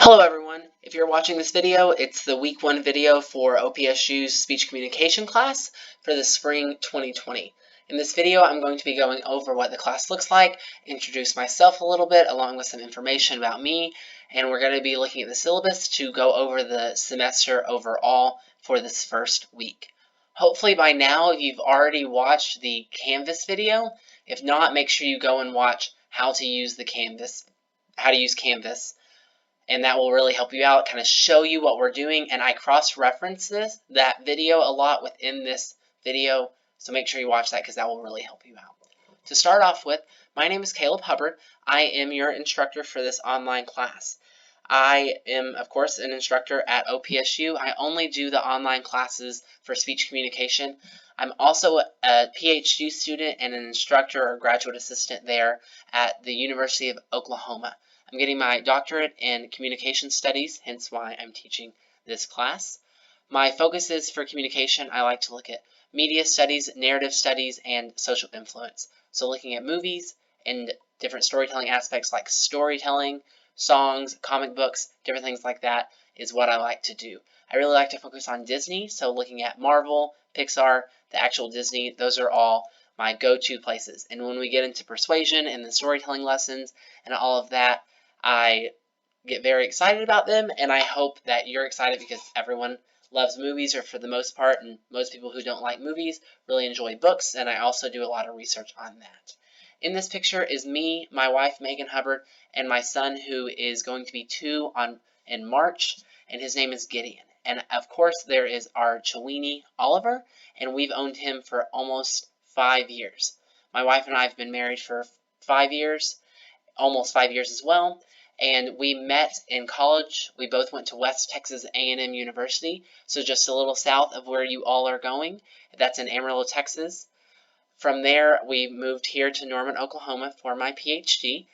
Hello everyone. If you're watching this video, it's the week 1 video for OPSU's speech communication class for the spring 2020. In this video, I'm going to be going over what the class looks like, introduce myself a little bit along with some information about me, and we're going to be looking at the syllabus to go over the semester overall for this first week. Hopefully by now you've already watched the Canvas video. If not, make sure you go and watch how to use Canvas, and that will really help you out, kind of show you what we're doing. And I cross-reference that video a lot within this video, so make sure you watch that because that will really help you out. To start off with, my name is Caleb Hubbard. I am your instructor for this online class. I am, of course, an instructor at OPSU. I only do the online classes for speech communication. I'm also a PhD student and an instructor or graduate assistant there at the University of Oklahoma. I'm getting my doctorate in communication studies, hence why I'm teaching this class. My focuses for communication, I like to look at media studies, narrative studies, and social influence. So looking at movies and different storytelling aspects like storytelling, songs, comic books, different things like that is what I like to do. I really like to focus on Disney, so looking at Marvel, Pixar, the actual Disney, those are all my go-to places. And when we get into persuasion and the storytelling lessons and all of that, I get very excited about them, and I hope that you're excited because everyone loves movies, or for the most part, and most people who don't like movies really enjoy books, and I also do a lot of research on that. In this picture is me, my wife Megan Hubbard, and my son who is going to be 2 in March, and his name is Gideon. And of course there is our Chewini Oliver, and we've owned him for almost 5 years. My wife and I have been married for 5 years, almost 5 years as well. And we met in college. We both went to West Texas A&M University, so just a little south of where you all are going. That's in Amarillo, Texas. From there, we moved here to Norman, Oklahoma for my PhD,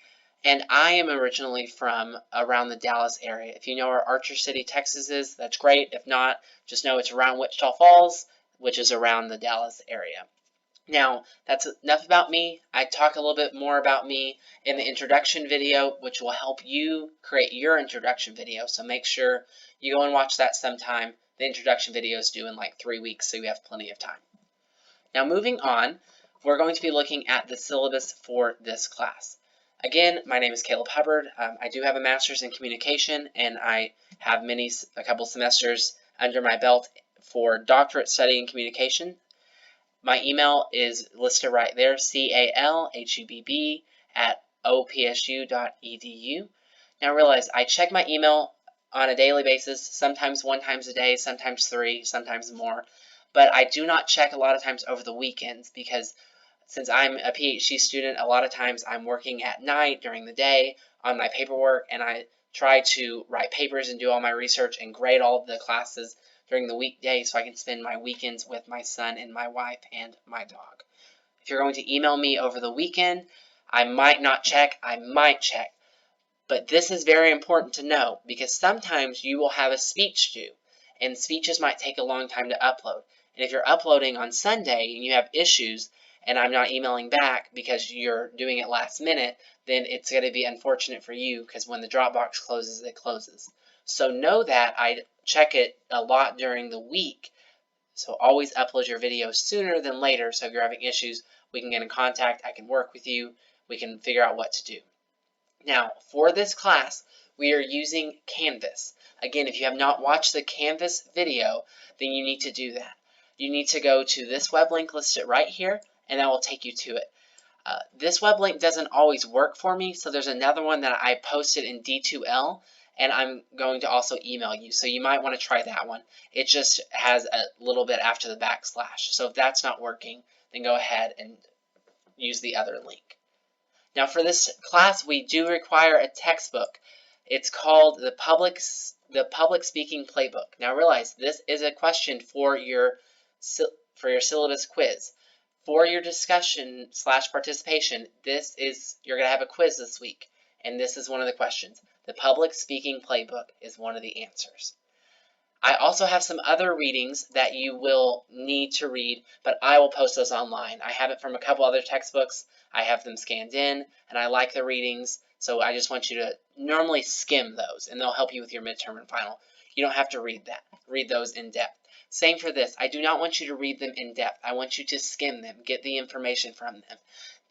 and I am originally from around the Dallas area. If you know where Archer City, Texas is, that's great. If not, just know it's around Wichita Falls, which is around the Dallas area. Now, that's enough about me. I talk a little bit more about me in the introduction video, which will help you create your introduction video. So make sure you go and watch that sometime. The introduction video is due in like 3 weeks, so you have plenty of time. Now, moving on, we're going to be looking at the syllabus for this class. Again, my name is Caleb Hubbard. I do have a master's in communication, and I have a couple semesters under my belt for doctorate study in communication. My email is listed right there, calhubb@opsu.edu. Now realize I check my email on a daily basis, sometimes 1 time a day, sometimes 3, sometimes more, but I do not check a lot of times over the weekends because since I'm a PhD student, a lot of times I'm working at night during the day on my paperwork, and I try to write papers and do all my research and grade all of the classes during the weekdays so I can spend my weekends with my son and my wife and my dog. If you're going to email me over the weekend, I might not check, I might check. But this is very important to know because sometimes you will have a speech due, and speeches might take a long time to upload. And if you're uploading on Sunday and you have issues and I'm not emailing back because you're doing it last minute, then it's going to be unfortunate for you because when the Dropbox closes, it closes. So know that I check it a lot during the week. So always upload your videos sooner than later. So if you're having issues, we can get in contact. I can work with you. We can figure out what to do. Now, for this class, we are using Canvas. Again, if you have not watched the Canvas video, then you need to do that. You need to go to this web link listed right here, and that will take you to it. This web link doesn't always work for me, so there's another one that I posted in D2L, and I'm going to also email you. So you might want to try that one. It just has a little bit after the backslash. So if that's not working, then go ahead and use the other link. Now for this class, we do require a textbook. It's called the Public Speaking Playbook. Now realize this is a question for your syllabus quiz. For your discussion / participation, you're going to have a quiz this week, and this is one of the questions. The Public Speaking Playbook is one of the answers. I also have some other readings that you will need to read, but I will post those online. I have it from a couple other textbooks. I have them scanned in, and I like the readings, So I just want you to normally skim those, and they'll help you with your midterm and final. You don't have to read that. Read those in depth. Same for this. I do not want you to read them in depth. I want you to skim them, get the information from them.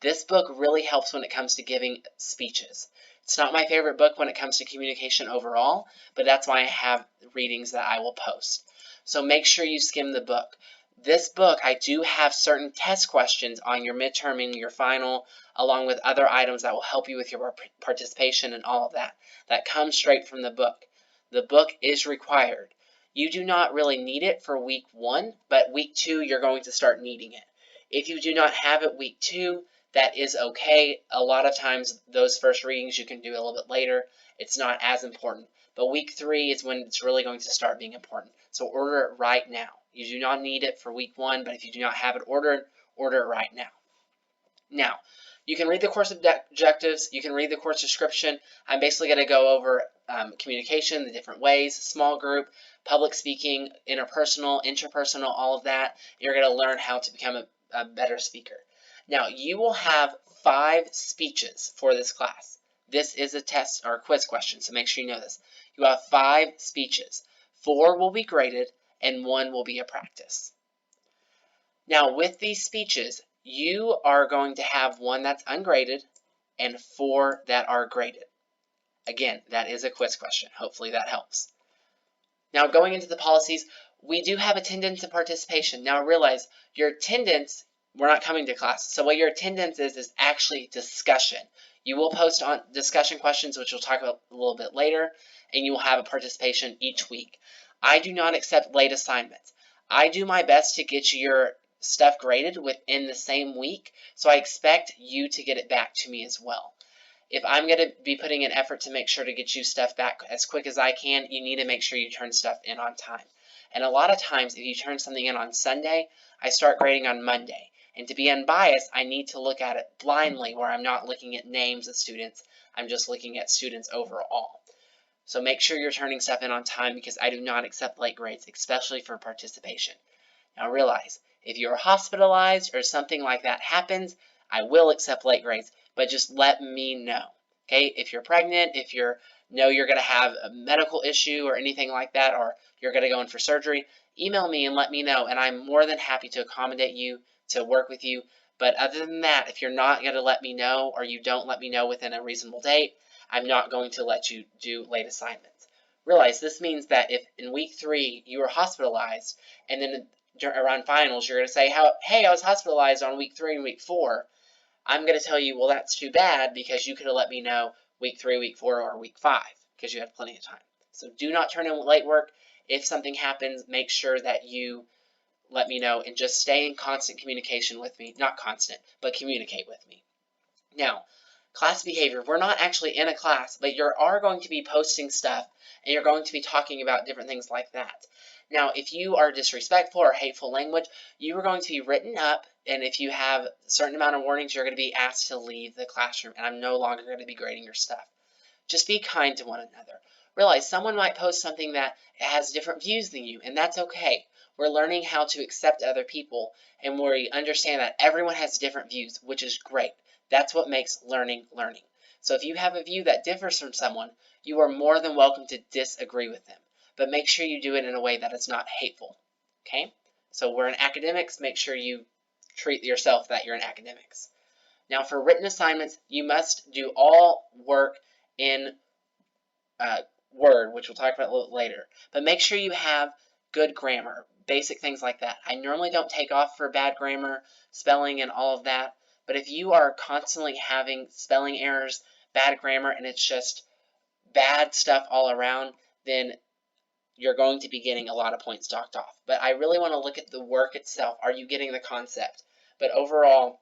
This book really helps when it comes to giving speeches. It's not my favorite book when it comes to communication overall, but that's why I have readings that I will post. So make sure you skim the book. This book, I do have certain test questions on your midterm and your final, along with other items that will help you with your participation and all of that. That comes straight from the book. The book is required. You do not really need it for week 1, but week 2, you're going to start needing it. If you do not have it week 2, that is okay. A lot of times, those first readings you can do a little bit later. It's not as important. But week 3 is when it's really going to start being important. So order it right now. You do not need it for week 1, but if you do not have it ordered, order it right now. Now, you can read the course objectives. You can read the course description. I'm basically going to go over communication, the different ways, small group, public speaking, interpersonal, intrapersonal, all of that. You're going to learn how to become a better speaker. Now, you will have 5 speeches for this class. This is a test or a quiz question, so make sure you know this. You have 5 speeches. 4 will be graded, and 1 will be a practice. Now, with these speeches, you are going to have 1 that's ungraded and 4 that are graded. Again, that is a quiz question. Hopefully that helps. Now, going into the policies, we do have attendance and participation. Now, realize your attendance, we're not coming to class. So what your attendance is actually discussion. You will post on discussion questions, which we'll talk about a little bit later, and you will have a participation each week. I do not accept late assignments. I do my best to get your stuff graded within the same week, so I expect you to get it back to me as well. If I'm going to be putting an effort to make sure to get you stuff back as quick as I can, you need to make sure you turn stuff in on time. And a lot of times, if you turn something in on Sunday, I start grading on Monday. And to be unbiased, I need to look at it blindly, where I'm not looking at names of students. I'm just looking at students overall. So make sure you're turning stuff in on time, because I do not accept late grades, especially for participation. Now realize, if you're hospitalized or something like that happens, I will accept late grades, but just let me know. Okay, if you're pregnant, if you're going to have a medical issue or anything like that, or you're going to go in for surgery, email me and let me know, and I'm more than happy to accommodate you, to work with you. But other than that, if you're not going to let me know, or you don't let me know within a reasonable date, I'm not going to let you do late assignments. Realize this means that if in week 3 you were hospitalized, and then around finals you're going to say, hey, I was hospitalized on week 3 and week 4, I'm going to tell you, well, that's too bad, because you could have let me know week 3, week 4, or week 5, because you had plenty of time. So do not turn in late work. If something happens, make sure that you let me know, and just stay in constant communication with me. Not constant, but communicate with me. Now, class behavior. We're not actually in a class, but you are going to be posting stuff, and you're going to be talking about different things like that. Now, if you are disrespectful or hateful language, you are going to be written up, and if you have a certain amount of warnings, you're going to be asked to leave the classroom, and I'm no longer going to be grading your stuff. Just be kind to one another. Realize someone might post something that has different views than you, and that's okay. We're learning how to accept other people, and we understand that everyone has different views, which is great. That's what makes learning learning. So if you have a view that differs from someone, you are more than welcome to disagree with them. But make sure you do it in a way that is not hateful. Okay? So we're in academics. Make sure you treat yourself that you're in academics. Now for written assignments, you must do all work in Word, which we'll talk about a little later. But make sure you have good grammar, basic things like that. I normally don't take off for bad grammar, spelling, and all of that. But if you are constantly having spelling errors, bad grammar, and it's just bad stuff all around, then you're going to be getting a lot of points docked off. But I really want to look at the work itself. Are you getting the concept? But overall,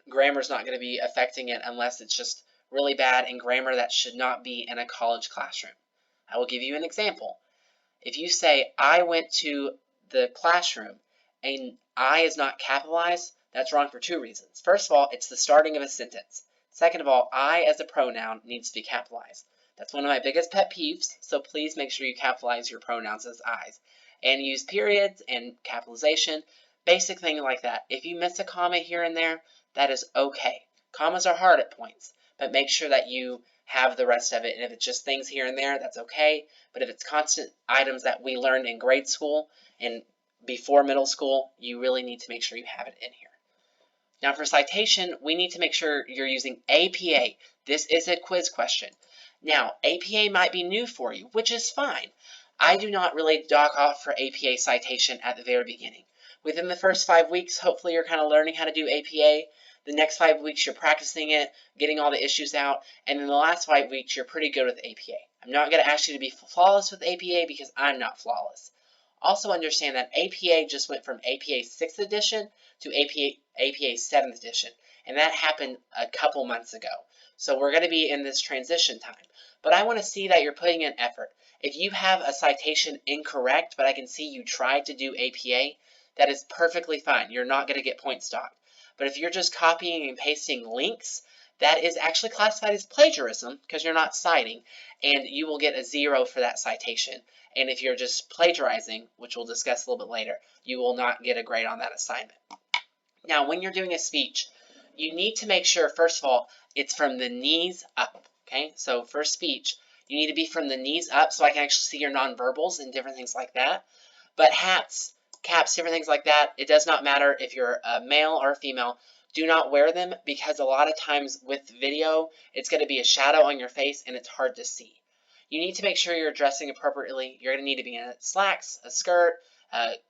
grammar is not going to be affecting it unless it's just really bad, and grammar that should not be in a college classroom. I will give you an example. If you say, I went to the classroom, and I is not capitalized, that's wrong for 2 reasons. First of all, it's the starting of a sentence. Second of all, I as a pronoun needs to be capitalized. That's one of my biggest pet peeves, so please make sure you capitalize your pronouns as I's. And use periods and capitalization, basic things like that. If you miss a comma here and there, that is okay. Commas are hard at points, but make sure that you have the rest of it. And if it's just things here and there, that's okay. But if it's constant items that we learned in grade school and before middle school, you really need to make sure you have it in here. Now for citation, we need to make sure you're using APA. This is a quiz question. Now, APA might be new for you, which is fine. I do not really dock off for APA citation at the very beginning. Within the first 5 weeks, hopefully you're kind of learning how to do APA. The next 5 weeks, you're practicing it, getting all the issues out, and then the last 5 weeks, you're pretty good with APA. I'm not going to ask you to be flawless with APA because I'm not flawless. Also understand that APA just went from APA 6th edition to APA 7th edition, and that happened a couple months ago. So we're going to be in this transition time. But I want to see that you're putting in effort. If you have a citation incorrect, but I can see you tried to do APA, that is perfectly fine. You're not going to get points docked. But if you're just copying and pasting links, that is actually classified as plagiarism because you're not citing, and you will get a 0 for that citation. And if you're just plagiarizing, which we'll discuss a little bit later, you will not get a grade on that assignment. Now, when you're doing a speech, you need to make sure, first of all, it's from the knees up, okay? So for speech, you need to be from the knees up so I can actually see your nonverbals and different things like that. But hats, caps, different things like that, it does not matter if you're a male or a female. Do not wear them because a lot of times with video, it's going to be a shadow on your face and it's hard to see. You need to make sure you're dressing appropriately. You're going to need to be in slacks, a skirt,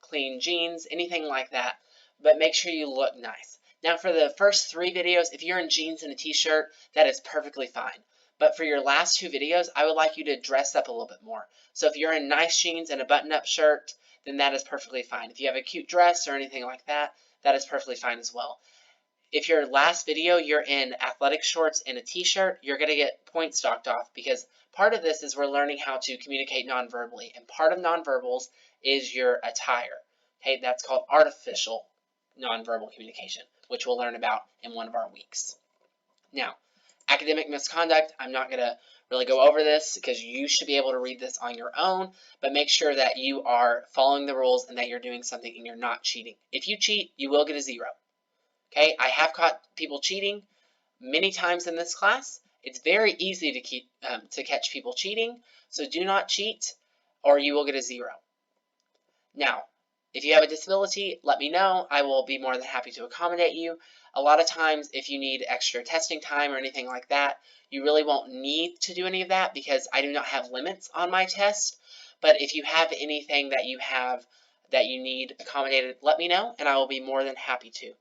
clean jeans, anything like that. But make sure you look nice. Now for the first 3 videos, if you're in jeans and a t-shirt, that is perfectly fine. But for your last 2 videos, I would like you to dress up a little bit more. So if you're in nice jeans and a button-up shirt, then that is perfectly fine. If you have a cute dress or anything like that, that is perfectly fine as well. If your last video you're in athletic shorts and a t-shirt, you're going to get points docked off because part of this is we're learning how to communicate non-verbally, and part of nonverbals is your attire. Okay, that's called artificial nonverbal communication, which we'll learn about in one of our weeks. Now, academic misconduct, I'm not going to really go over this because you should be able to read this on your own, but make sure that you are following the rules and that you're doing something and you're not cheating. If you cheat, you will get a 0. Okay, I have caught people cheating many times in this class. It's very easy to catch people cheating, so do not cheat or you will get a 0. Now, if you have a disability, let me know. I will be more than happy to accommodate you. A lot of times, if you need extra testing time or anything like that, you really won't need to do any of that because I do not have limits on my test. But if you have anything that you need accommodated, let me know, and I will be more than happy to.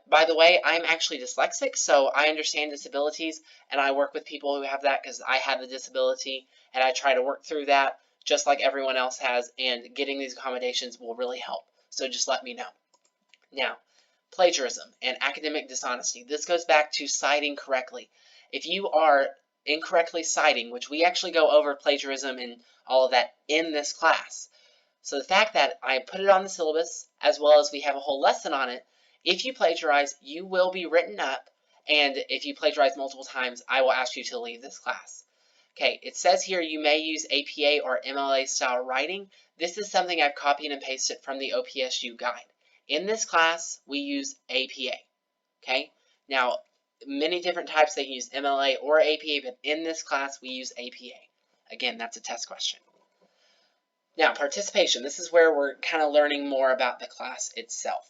By the way, I'm actually dyslexic, so I understand disabilities, and I work with people who have that because I have the disability, and I try to work through that just like everyone else has, and getting these accommodations will really help. So just let me know. Now, plagiarism and academic dishonesty. This goes back to citing correctly. If you are incorrectly citing, which we actually go over plagiarism and all of that in this class. So the fact that I put it on the syllabus, as well as we have a whole lesson on it, if you plagiarize, you will be written up, and if you plagiarize multiple times, I will ask you to leave this class. Okay, it says here you may use APA or MLA style writing. This is something I've copied and pasted from the OPSU guide. In this class, we use APA. Okay, now many different types, they can use MLA or APA, but in this class, we use APA. Again, that's a test question. Now, participation. This is where we're kind of learning more about the class itself.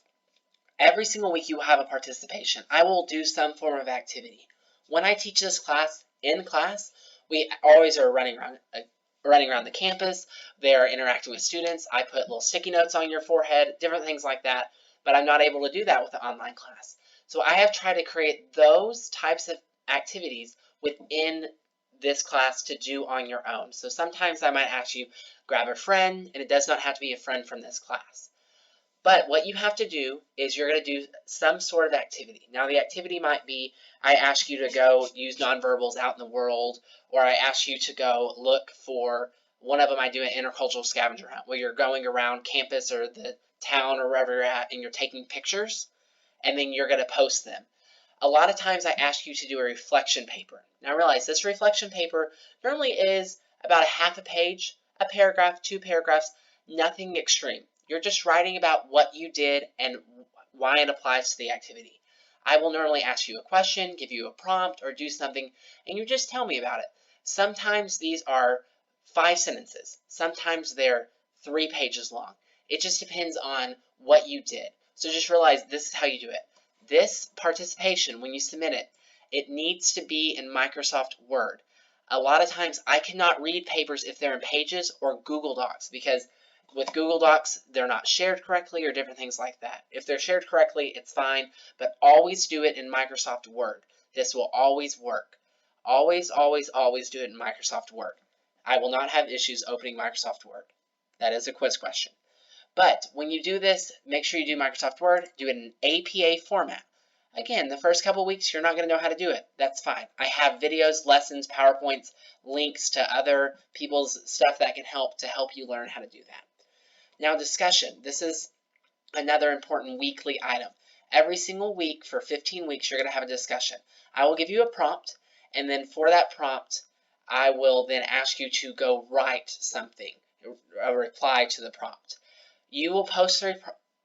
Every single week you will have a participation. I will do some form of activity. When I teach this class, in class, we always are running around the campus. They are interacting with students. I put little sticky notes on your forehead, different things like that, but I'm not able to do that with the online class. So I have tried to create those types of activities within this class to do on your own. So sometimes I might ask you, grab a friend, and it does not have to be a friend from this class. But what you have to do is you're going to do some sort of activity. Now, the activity might be, I ask you to go use nonverbals out in the world, or I ask you to go look for, one of them I do an intercultural scavenger hunt, where you're going around campus or the town or wherever you're at, and you're taking pictures, and then you're going to post them. A lot of times I ask you to do a reflection paper. Now, realize this reflection paper normally is about a half a page, a paragraph, 2 paragraphs, nothing extreme. You're just writing about what you did and why it applies to the activity. I will normally ask you a question, give you a prompt, or do something, and you just tell me about it. Sometimes these are 5 sentences. Sometimes they're 3 pages long. It just depends on what you did. So just realize this is how you do it. This participation, when you submit it, it needs to be in Microsoft Word. A lot of times I cannot read papers if they're in Pages or Google Docs because with Google Docs, they're not shared correctly or different things like that. If they're shared correctly, it's fine, but always do it in Microsoft Word. This will always work. Always, always, always do it in Microsoft Word. I will not have issues opening Microsoft Word. That is a quiz question. But when you do this, make sure you do Microsoft Word, do it in APA format. Again, the first couple weeks, you're not going to know how to do it. That's fine. I have videos, lessons, PowerPoints, links to other people's stuff that can help you learn how to do that. Now, discussion. This is another important weekly item. Every single week for 15 weeks, you're going to have a discussion. I will give you a prompt, and then for that prompt, I will then ask you to go write something, a reply to the prompt. You will post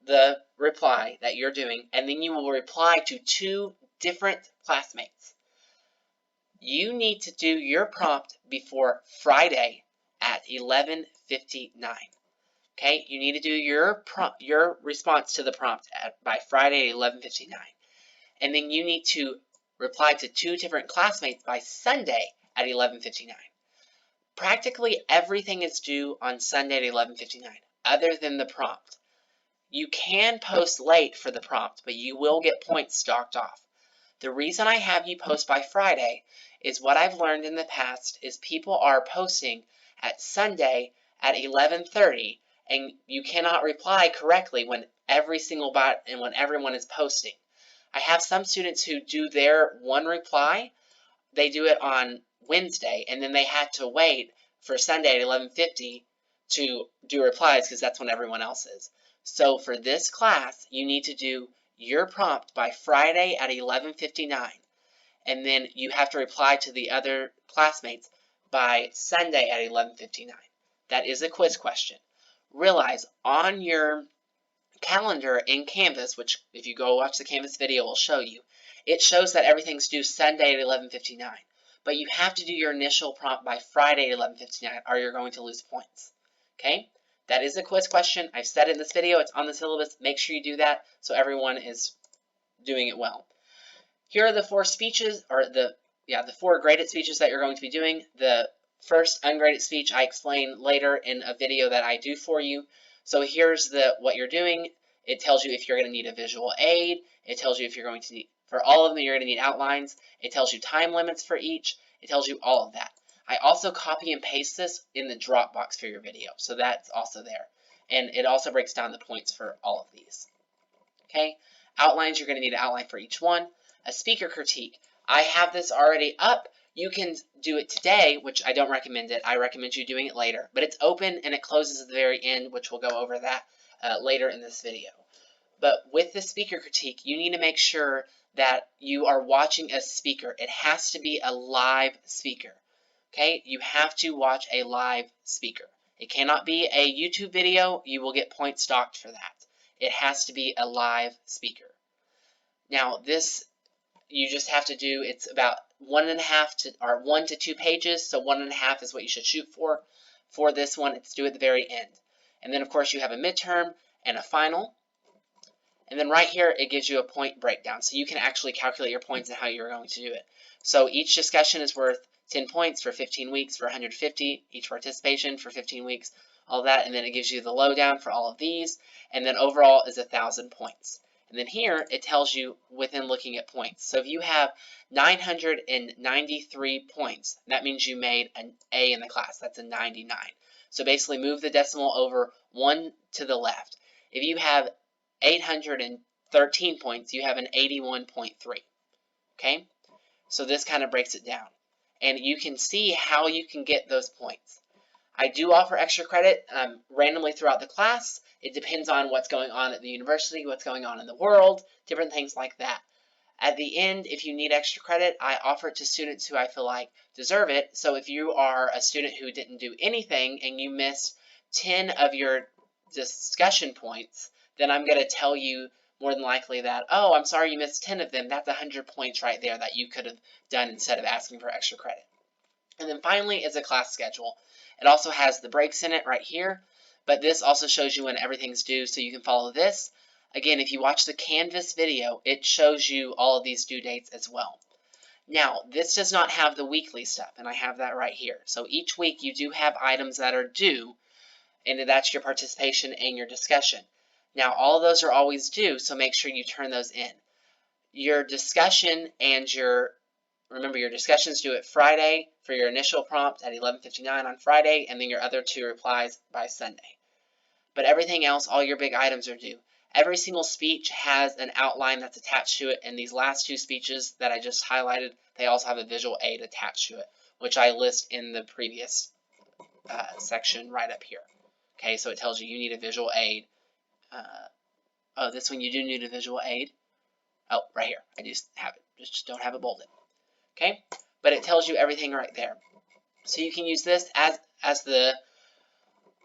the reply that you're doing, and then you will reply to 2 different classmates. You need to do your prompt before Friday at 11:59. Okay, you need to do your response to the prompt by Friday at 11:59. And then you need to reply to 2 different classmates by Sunday at 11:59. Practically everything is due on Sunday at 11:59, other than the prompt. You can post late for the prompt, but you will get points docked off. The reason I have you post by Friday is what I've learned in the past is people are posting at Sunday at 11:30, and you cannot reply correctly when every single bot and when everyone is posting. I have some students who do their one reply, they do it on Wednesday, and then they had to wait for Sunday at 11:50 to do replies because that's when everyone else is. So for this class, you need to do your prompt by Friday at 11:59, and then you have to reply to the other classmates by Sunday at 11:59. That is a quiz question. Realize on your calendar in Canvas, which if you go watch the Canvas video will show you, it shows that everything's due Sunday at 11:59. But you have to do your initial prompt by Friday at 11:59 or you're going to lose points. Okay? That is a quiz question. I've said it in this video. It's on the syllabus. Make sure you do that so everyone is doing it well. Here are the 4 speeches, or the 4 graded speeches that you're going to be doing. The first ungraded speech I explain later in a video that I do for you. So here's what you're doing. It tells you if you're going to need a visual aid. It tells you if you're going to need, for all of them, you're going to need outlines. It tells you time limits for each. It tells you all of that. I also copy and paste this in the Dropbox for your video, so that's also there. And it also breaks down the points for all of these. Okay, outlines, you're going to need an outline for each one. A speaker critique. I have this already up. You can do it today, which I don't recommend it. I recommend you doing it later. But it's open and it closes at the very end, which we'll go over that later in this video. But with the speaker critique, you need to make sure that you are watching a speaker. It has to be a live speaker. Okay, you have to watch a live speaker. It cannot be a YouTube video. You will get points docked for that. It has to be a live speaker. Now this, you just have to do, it's about 1 to 2 pages, so 1.5 is what you should shoot for. For this one, it's due at the very end. And then of course you have a midterm and a final. And then right here, it gives you a point breakdown, so you can actually calculate your points and how you're going to do it. So each discussion is worth 10 points for 15 weeks for 150, each participation for 15 weeks, all that, and then it gives you the lowdown for all of these, and then overall is 1,000 points. And then here, it tells you within looking at points. So if you have 993 points, that means you made an A in the class. That's a 99. So basically move the decimal over 1 to the left. If you have 813 points, you have an 81.3. Okay? So this kind of breaks it down. And you can see how you can get those points. I do offer extra credit randomly throughout the class. It depends on what's going on at the university, what's going on in the world, different things like that. At the end, if you need extra credit, I offer it to students who I feel like deserve it. So if you are a student who didn't do anything and you missed 10 of your discussion points, then I'm going to tell you more than likely that, oh, I'm sorry you missed 10 of them. That's 100 points right there that you could have done instead of asking for extra credit. And then finally is a class schedule. It also has the breaks in it right here, but this also shows you when everything's due, so you can follow this. Again, if you watch the Canvas video, it shows you all of these due dates as well. Now, this does not have the weekly stuff, and I have that right here. So each week you do have items that are due, and that's your participation and your discussion. Now, all of those are always due, so make sure you turn those in. Your discussion and remember, your discussion's due at Friday for your initial prompt at 11:59 on Friday, and then your other 2 replies by Sunday. But everything else, all your big items are due. Every single speech has an outline that's attached to it, and these last 2 speeches that I just highlighted, they also have a visual aid attached to it, which I list in the previous section right up here. Okay, so it tells you need a visual aid. This one you do need a visual aid. Oh, right here. I just have it. Just don't have it bolded. Okay, but it tells you everything right there. So you can use this as the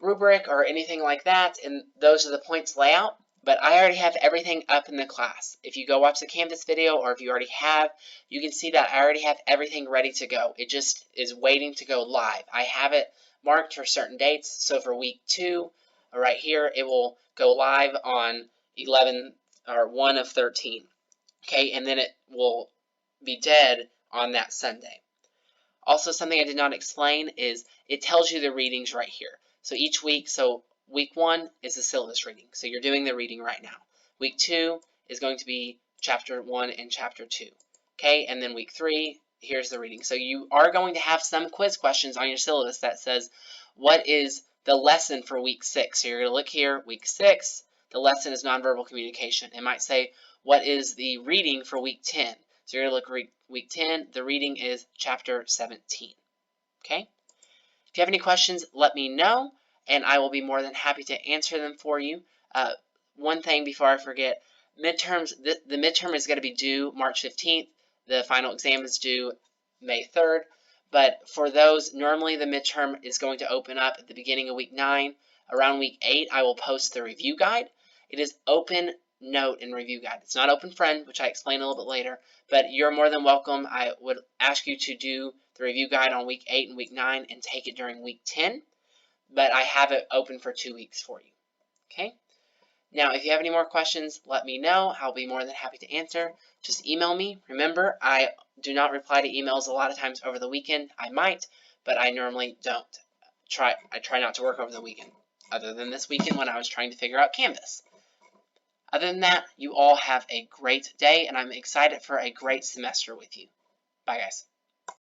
rubric or anything like that, and those are the points layout. But I already have everything up in the class. If you go watch the Canvas video, or if you already have, you can see that I already have everything ready to go. It just is waiting to go live. I have it marked for certain dates. So for week 2, right here, it will go live on 1 of 13. Okay, and then it will be dead on that Sunday. Also, something I did not explain is it tells you the readings right here. So each week, so week 1 is the syllabus reading. So you're doing the reading right now. Week 2 is going to be chapter 1 and chapter 2. Okay, and then week 3, here's the reading. So you are going to have some quiz questions on your syllabus that says, what is the lesson for week 6? So you're going to look here, week 6, the lesson is nonverbal communication. It might say, what is the reading for week 10? So you're going to look week 10, the reading is chapter 17. Okay? If you have any questions, let me know, and I will be more than happy to answer them for you. One thing before I forget, midterms, the midterm is going to be due March 15th. The final exam is due May 3rd. But for those, normally the midterm is going to open up at the beginning of week 9. Around week 8, I will post the review guide. It is open note and review guide. It's not open friend, which I explain a little bit later, but you're more than welcome. I would ask you to do the review guide on week 8 and week 9 and take it during week 10, but I have it open for 2 weeks for you. Okay? Now, if you have any more questions, let me know. I'll be more than happy to answer. Just email me. Remember, I do not reply to emails a lot of times over the weekend. I might, but I normally don't. I try not to work over the weekend, other than this weekend when I was trying to figure out Canvas. Other than that, you all have a great day, and I'm excited for a great semester with you. Bye, guys.